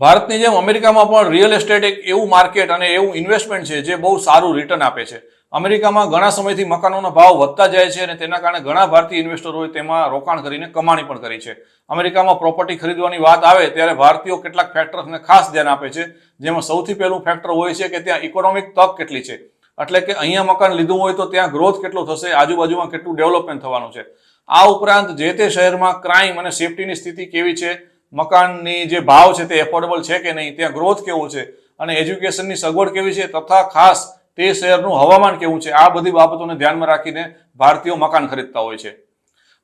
ભારતની જેમ અમેરિકામાં પણ રિયલ એસ્ટેટ એક એવું માર્કેટ અને એવું ઇન્વેસ્ટમેન્ટ છે જે બહુ સારું રિટર્ન આપે છે. અમેરિકામાં ઘણા સમયથી મકાનોના ભાવ વધતા જાય છે અને તેના કારણે ઘણા ભારતીય ઇન્વેસ્ટરોએ તેમાં રોકાણ કરીને કમાણી પણ કરી છે. અમેરિકામાં પ્રોપર્ટી ખરીદવાની વાત આવે ત્યારે ભારતીયો કેટલાક ફેક્ટર્સને ખાસ ધ્યાન આપે છે, જેમાં સૌથી પહેલું ફેક્ટર હોય છે કે ત્યાં ઇકોનોમિક તક કેટલી છે. એટલે કે અહીંયા મકાન લીધું હોય તો ત્યાં ગ્રોથ કેટલો થશે, આજુબાજુમાં કેટલું ડેવલપમેન્ટ થવાનું છે. આ ઉપરાંત જે તે શહેરમાં ક્રાઇમ અને સેફટીની સ્થિતિ કેવી છે, મકાનની જે ભાવ છે તે એફોર્ડેબલ છે કે નહીં, ત્યાં ગ્રોથ કેવું છે અને એજ્યુકેશનની સગવડ કેવી છે તથા ખાસ તે શહેરનું હવામાન કેવું છે, આ બધી બાબતોને ધ્યાનમાં રાખીને ભારતીયો મકાન ખરીદતા હોય છે.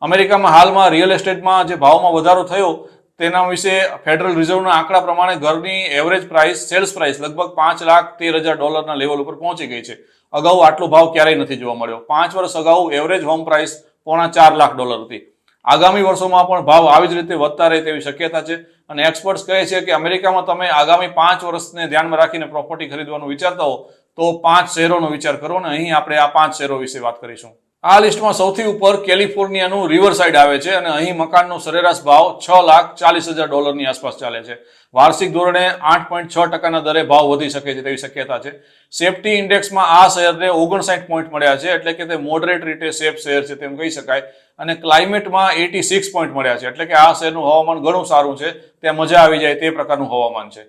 અમેરિકામાં હાલમાં રિયલ એસ્ટેટમાં જે ભાવમાં વધારો થયો તેના વિશે ફેડરલ રિઝર્વના આંકડા પ્રમાણે ઘરની એવરેજ પ્રાઇસ, સેલ્સ પ્રાઇસ લગભગ $5,13,000 લેવલ ઉપર પહોંચી ગઈ છે. અગાઉ આટલો ભાવ ક્યારેય નથી જોવા મળ્યો. 5 વર્ષ અગાઉ એવરેજ હોમ પ્રાઇસ $4,50,000 હતી. આગામી વર્ષોમાં પણ ભાવ આવી જ રીતે વધતા રહે તેવી શક્યતા છે અને એક્સપર્ટ્સ કહે છે કે અમેરિકામાં તમે આગામી 5 વર્ષને ધ્યાનમાં રાખીને પ્રોપર્ટી ખરીદવાનું વિચારતા હો તો 5 શહેરોનો વિચાર કરો અને અહીં આપણે આ 5 શહેરો વિશે વાત કરીશું. આ લિસ્ટમાં સૌથી ઉપર કેલિફોર્નિયાનું રિવરસાઇડ આવે છે અને અહીં મકાનનો સરેરાશ ભાવ $6,40,000 ની આસપાસ ચાલે છે. વાર્ષિક ધોરણે 8.6% દરે ભાવ વધી શકે છે તેવી શક્યતા છે. સેફટી ઇન્ડેક્સમાં આ શહેરને 59 પોઈન્ટ મળ્યા છે, એટલે કે તે મોડરેટ રીતે સેફ શહેર છે તેમ કહી શકાય. અને ક્લાઇમેટમાં 86 પોઈન્ટ મળ્યા છે, એટલે કે આ શહેરનું હવામાન ઘણું સારું છે, ત્યાં મજા આવી જાય તે પ્રકારનું હવામાન છે.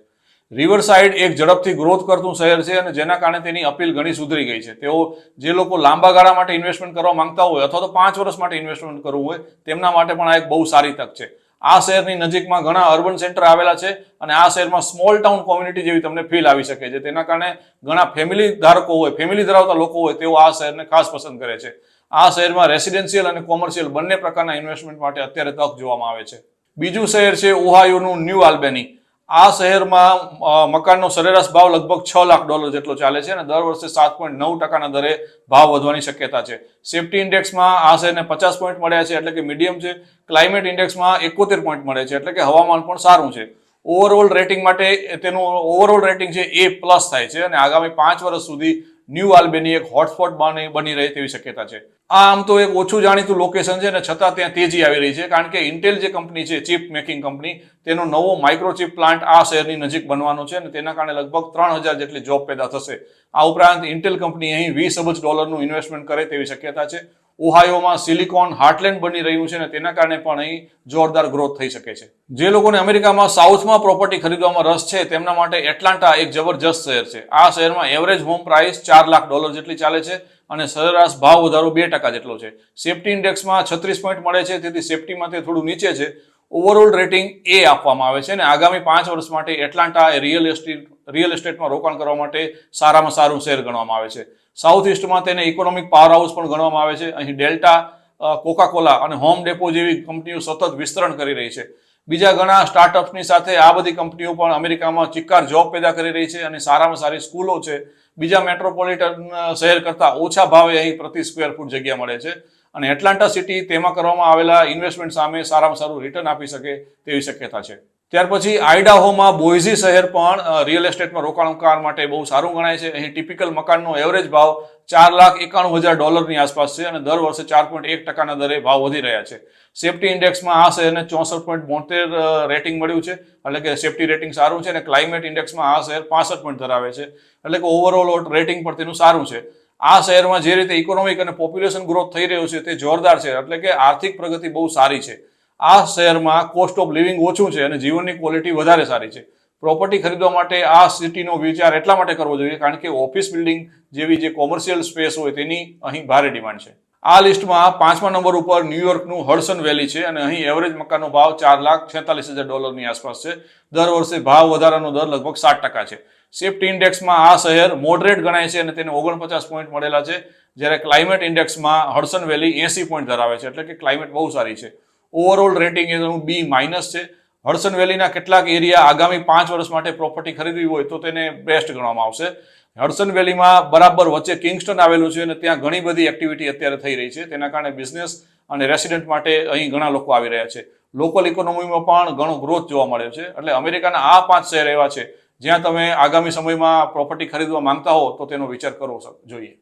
રિવરસાઇડ એક ઝડપથી ગ્રોથ કરતું શહેર છે અને જેના કારણે તેની અપીલ ઘણી સુધરી ગઈ છે. તેઓ જે લોકો લાંબા ગાળા માટે ઇન્વેસ્ટમેન્ટ કરવા માંગતા હોય અથવા તો 5 વર્ષ માટે ઇન્વેસ્ટમેન્ટ કરવું હોય તેમના માટે પણ આ એક બહુ સારી તક છે. આ શહેરની નજીકમાં ઘણા અર્બન સેન્ટર આવેલા છે અને આ શહેરમાં સ્મોલ ટાઉન કોમ્યુનિટી જેવી તમને ફીલ આવી શકે છે. તેના કારણે ઘણા ફેમિલી ધારકો હોય, ફેમિલી ધરાવતા લોકો હોય તેઓ આ શહેરને ખાસ પસંદ કરે છે. આ શહેરમાં રેસિડેન્શિયલ અને કોમર્શિયલ બંને પ્રકારના ઇન્વેસ્ટમેન્ટ માટે અત્યારે તક જોવામાં આવે છે. બીજું શહેર છે ઓહાયોનું ન્યૂ આલ્બેની. આ શહેરમાં મકાનનો સરેરાશ ભાવ લગભગ $6 લાખ જેટલો ચાલે છે અને દર વર્ષે 7.9% દરે ભાવ વધવાની શક્યતા છે. સેફટી ઇન્ડેક્સમાં આ શહેરને 50 પોઈન્ટ મળ્યા છે, એટલે કે મીડિયમ છે. ક્લાઇમેટ ઇન્ડેક્સમાં 71 પોઈન્ટ મળે છે, એટલે કે હવામાન પણ સારું છે. ઓવરઓલ રેટિંગ માટે તેનું ઓવરઓલ રેટિંગ છે A+ થાય છે અને આગામી 5 વર્ષ સુધી ન્યૂ આલ્બેની એક હોટસ્પોટ બની રહે તેવી શક્યતા છે. આ આમ તો એક ઓછું જાણીતું લોકેશન છે અને છતાં ત્યાં તેજી આવી રહી છે, કારણ કે ઇન્ટેલ જે કંપની છે, ચિપ મેકિંગ કંપની, તેનો નવો માઇક્રોચિપ પ્લાન્ટ આ શહેરની નજીક બનવાનો છે અને તેના કારણે લગભગ 3,000 જેટલી જોબ પેદા થશે. આ ઉપરાંત ઇન્ટેલ કંપની અહીં $20 અબજનું ઇન્વેસ્ટમેન્ટ કરે તેવી શક્યતા છે. ઓહાયોમાં સિલિકોન હાર્ટલેન્ડ બની રહ્યું છે અને તેના કારણે પણ અહીં જોરદાર ગ્રોથ થઈ શકે છે. જે લોકોને અમેરિકામાં સાઉથમાં પ્રોપર્ટી ખરીદવામાં રસ છે તેમના માટે એટલાન્ટા એક જબરજસ્ત શહેર છે. આ શહેરમાં એવરેજ હોમ પ્રાઇસ $4 લાખ જેટલી ચાલે છે અને સરેરાશ ભાવ વધારો 2% જેટલો છે. સેફટી ઇન્ડેક્સમાં 36 પોઈન્ટ મળે છે, તેથી સેફટીમાં તે થોડું નીચે છે. ઓવરઓલ રેટિંગ A આપવામાં આવે છે અને આગામી 5 વર્ષ માટે એટલાન્ટા એ રિયલ એસ્ટેટમાં રોકાણ કરવા માટે સારામાં સારું શહેર ગણવામાં આવે છે. સાઉથ ઇસ્ટમાં તેને ઇકોનોમિક પાવર હાઉસ પણ ગણવામાં આવે છે. અહીં ડેલ્ટા, કોકા-કોલા અને હોમ ડેપો જેવી કંપનીઓ સતત વિસ્તરણ કરી રહી છે. બીજા ઘણા સ્ટાર્ટઅપ્સની સાથે આ બધી કંપનીઓ પણ અમેરિકામાં ચિક્કાર જોબ પેદા કરી રહી છે અને સારામાં સારી સ્કૂલો છે. બીજા મેટ્રોપોલિટન શહેર કરતાં ઓછા ભાવે અહીં પ્રતિ સ્ક્વેર ફૂટ જગ્યા મળે છે અને એટલાન્ટા સિટી તેમાં કરવામાં આવેલા ઇન્વેસ્ટમેન્ટ સામે સારામાં સારું રિટર્ન આપી શકે તેવી શક્યતા છે. ત્યાર પછી આઇડાહોમાં બોઇઝી શહેર પણ રિયલ એસ્ટેટમાં રોકાણકાર માટે બહુ સારું ગણાય છે. અહીં ટિપિકલ મકાનનો એવરેજ ભાવ $4,91,000 ની આસપાસ છે અને દર વર્ષે 4.1% દરે ભાવ વધી રહ્યા છે. સેફટી ઇન્ડેક્સમાં આ શહેરને 64.72 રેટિંગ મળ્યું છે, એટલે કે સેફટી રેટિંગ સારું છે અને ક્લાઇમેટ ઇન્ડેક્સમાં આ શહેર 65 પોઈન્ટ ધરાવે છે, એટલે કે ઓવરઓલ રેટિંગ પણ તેનું સારું છે. આ શહેરમાં જે રીતે ઇકોનોમિક અને પોપ્યુલેશન ગ્રોથ થઈ રહ્યો છે તે જોરદાર છે, એટલે કે આર્થિક પ્રગતિ બહુ સારી છે. આ શહેરમાં કોસ્ટ ઓફ લિવિંગ ઓછું છે અને જીવનની ક્વોલિટી વધારે સારી છે. પ્રોપર્ટી ખરીદવા માટે આ સિટીનો વિચાર એટલા માટે કરવો જોઈએ કારણ કે ઓફિસ બિલ્ડિંગ જેવી જે કોમર્શિયલ સ્પેસ હોય તેની અહીં ભારે ડિમાન્ડ છે. આ લિસ્ટમાં 5મા નંબર ઉપર ન્યુયોર્કનું હડસન વેલી છે અને અહીં એવરેજ મકાનનો ભાવ $4,46,000 ની આસપાસ છે. દર વર્ષે ભાવ વધારાનો દર લગભગ 7% છે. સેફટી ઇન્ડેક્સમાં આ શહેર મોડરેટ ગણાય છે અને તેને 49 પોઈન્ટ મળેલા છે, જ્યારે ક્લાઇમેટ ઇન્ડેક્સમાં હડસન વેલી 80 પોઈન્ટ ધરાવે છે, એટલે કે ક્લાઇમેટ બહુ સારી છે. ઓવરઓલ રેટિંગ એનું B- છે. હડસન વેલીના કેટલાક એરિયા આગામી 5 વર્ષ માટે પ્રોપર્ટી ખરીદવી હોય તો તેને બેસ્ટ ગણવામાં આવશે. હડસન વેલીમાં બરાબર વચ્ચે કિંગસ્ટન આવેલું છે અને ત્યાં ઘણી બધી એક્ટિવિટી અત્યારે થઈ રહી છે. તેના કારણે બિઝનેસ અને રેસિડેન્ટ માટે અહીં ઘણા લોકો આવી રહ્યા છે. લોકલ ઇકોનોમીમાં પણ ઘણો ગ્રોથ જોવા મળ્યો છે. એટલે અમેરિકાના આ 5 શહેર એવા છે જ્યાં તમે આગામી સમયમાં પ્રોપર્ટી ખરીદવા માંગતા હો તો તેનો વિચાર કરવો જોઈએ.